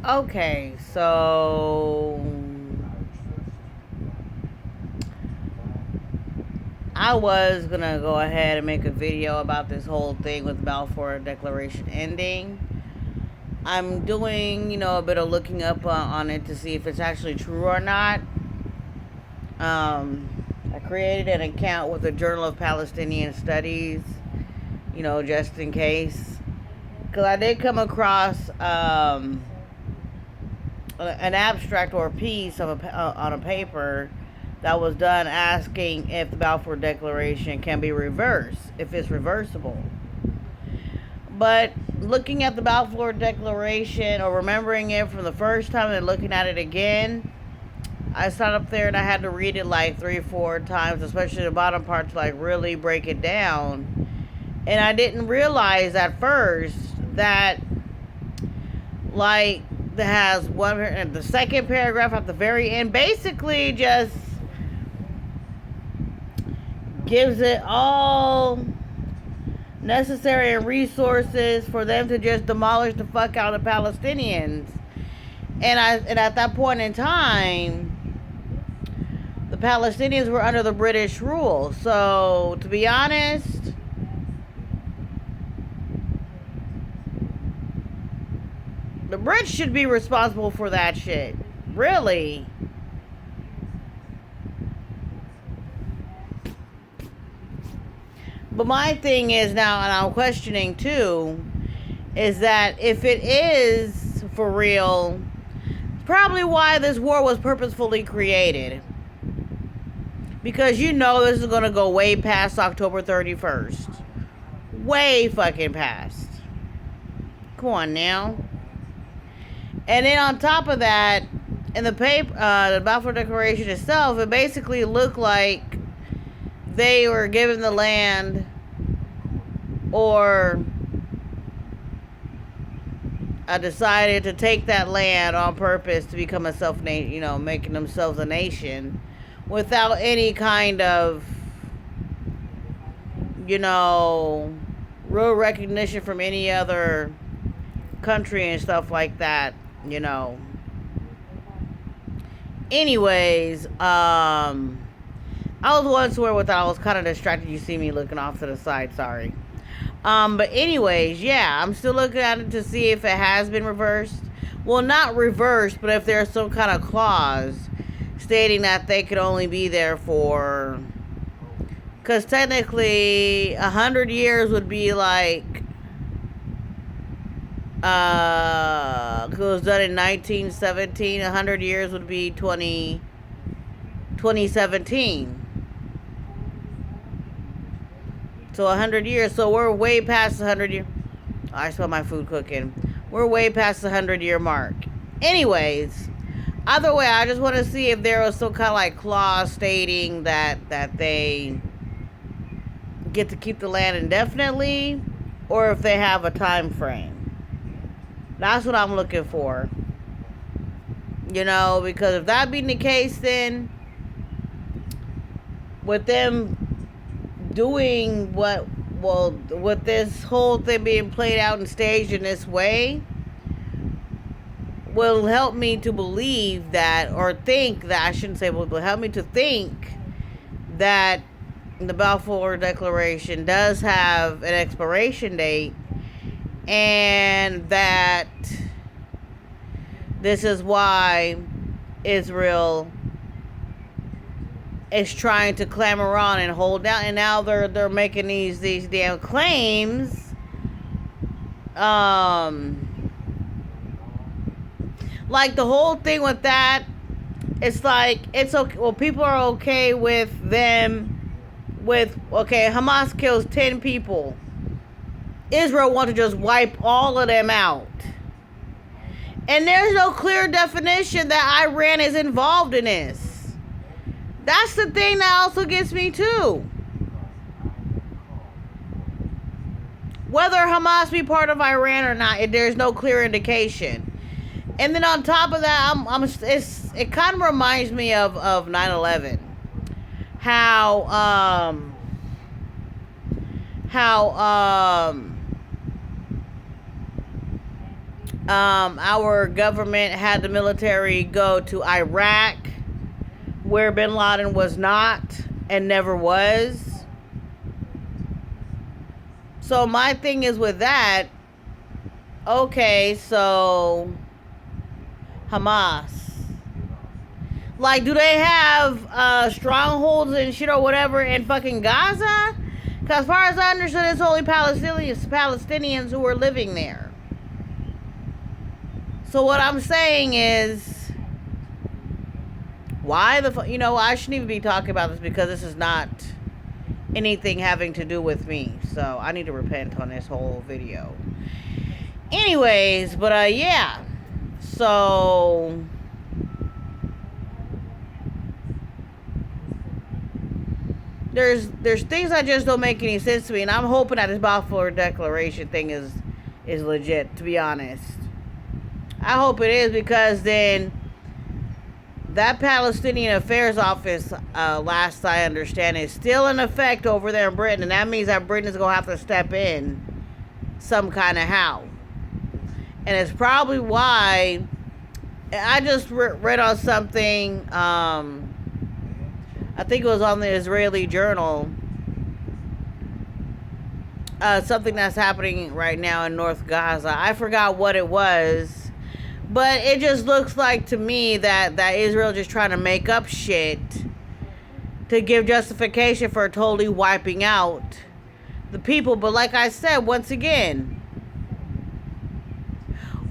Okay, so I was gonna go ahead and make a video about this whole thing with Balfour Declaration ending. I'm doing, a bit of looking up on it to see if it's actually true or not. I created an account with the Journal of Palestinian Studies, just in case. Because I did come across an abstract or a piece on a paper that was done asking if the Balfour Declaration can be reversed, if it's reversible. But looking at the Balfour Declaration or remembering it from the first time and looking at it again, I sat up there and I had to read it like 3 or 4 times, especially the bottom part, to like really break it down. And I didn't realize at first that like that has one, and the second paragraph at the very end basically just gives it all necessary resources for them to just demolish the fuck out of Palestinians. And at that point in time, the Palestinians were under the British rule. So to be honest, the Brits should be responsible for that shit. Really. But my thing is now, and I'm questioning too, is that if it is for real, probably why this war was purposefully created. Because this is going to go way past October 31st. Way fucking past. Come on now. And then on top of that, in the paper, the Balfour Declaration itself, it basically looked like they were given the land, or decided to take that land on purpose to become a self-nation, making themselves a nation without any kind of, real recognition from any other country and stuff like that, Anyways, I was once where with I was kind of distracted. You see me looking off to the side, sorry. But anyways, yeah, I'm still looking at it to see if it has been reversed. Well, not reversed, but if there's some kind of clause stating that they could only be there for, because technically 100 years would be like, it was done in 1917, 100 years would be 2017. So 100 years. So we're way past the 100 year. I smell my food cooking. We're way past the 100-year mark. Anyways, either way, I just want to see if there was some kind of like clause stating that they get to keep the land indefinitely, or if they have a time frame. That's what I'm looking for. Because if that being the case, then with them doing with this whole thing being played out and staged in this way, will help me to believe that, or think that, I shouldn't say will help me to think that the Balfour Declaration does have an expiration date, and that this is why Israel is trying to clamor on and hold down, and now they're making these damn claims. Like the whole thing with that, it's like it's okay. Well, people are okay with them. Hamas kills 10 people. Israel wants to just wipe all of them out. And there's no clear definition that Iran is involved in this. That's the thing that also gets me too. Whether Hamas be part of Iran or not, there's no clear indication. And then on top of that, it kind of reminds me of 9/11. How Our government had the military go to Iraq, where bin Laden was not and never was. So my thing is with that, okay, so Hamas. Like, do they have strongholds and shit or whatever in fucking Gaza? Because as far as I understood, it's only Palestinians who are living there. So what I'm saying is, why the you know, I shouldn't even be talking about this because this is not anything having to do with me. So I need to repent on this whole video. Anyways, but yeah. So there's things that just don't make any sense to me, and I'm hoping that this Balfour Declaration thing is legit, to be honest. I hope it is, because then that Palestinian Affairs Office, last I understand, is still in effect over there in Britain, and that means that Britain is gonna have to step in some kind of how. And it's probably why I just read on something. I think it was on the Israeli Journal. Something that's happening right now in North Gaza. I forgot what it was, but it just looks like to me that Israel just trying to make up shit to give justification for totally wiping out the people. But like I said, once again,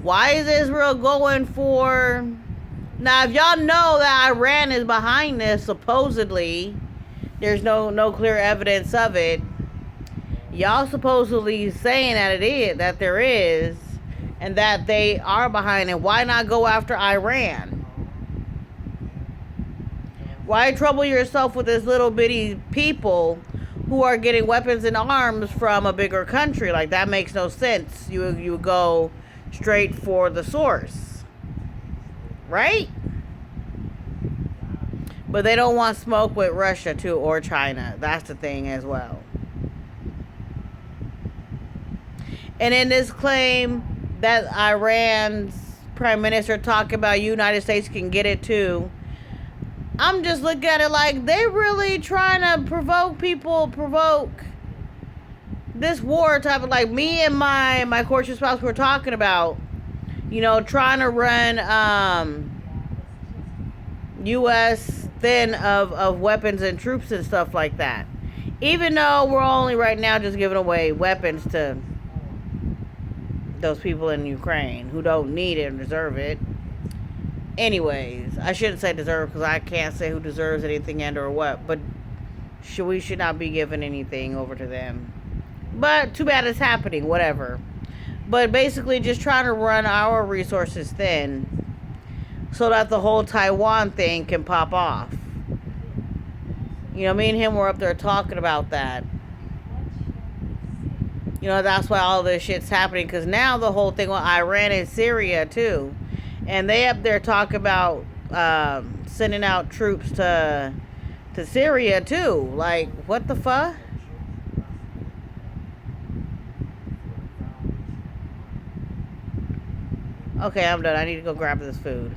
why is Israel going for... Now, if y'all know that Iran is behind this, supposedly, there's no clear evidence of it. Y'all supposedly saying that it is, that there is, and that they are behind it. Why not go after Iran? Why trouble yourself with this little bitty people who are getting weapons and arms from a bigger country? Like, that makes no sense. You go straight for the source, right? But they don't want smoke with Russia too, or China. That's the thing as well. And in this claim that Iran's prime minister talking about United States can get it too, I'm just looking at it like they really trying to provoke this war type of, like me and my courtship spouse were talking about, you know, trying to run U.S. thin of weapons and troops and stuff like that. Even though we're only right now just giving away weapons to those people in Ukraine who don't need it and deserve it. Anyways, I shouldn't say deserve, because I can't say who deserves anything and or what, but we should not be giving anything over to them. But too bad it's happening, whatever. But basically just trying to run our resources thin so that the whole Taiwan thing can pop off. You know, me and him were up there talking about that. You know, that's why all this shit's happening, because now the whole thing with Iran and Syria too. And they up there talk about sending out troops to Syria too. Like, what the fuck? Okay, I'm done. I need to go grab this food.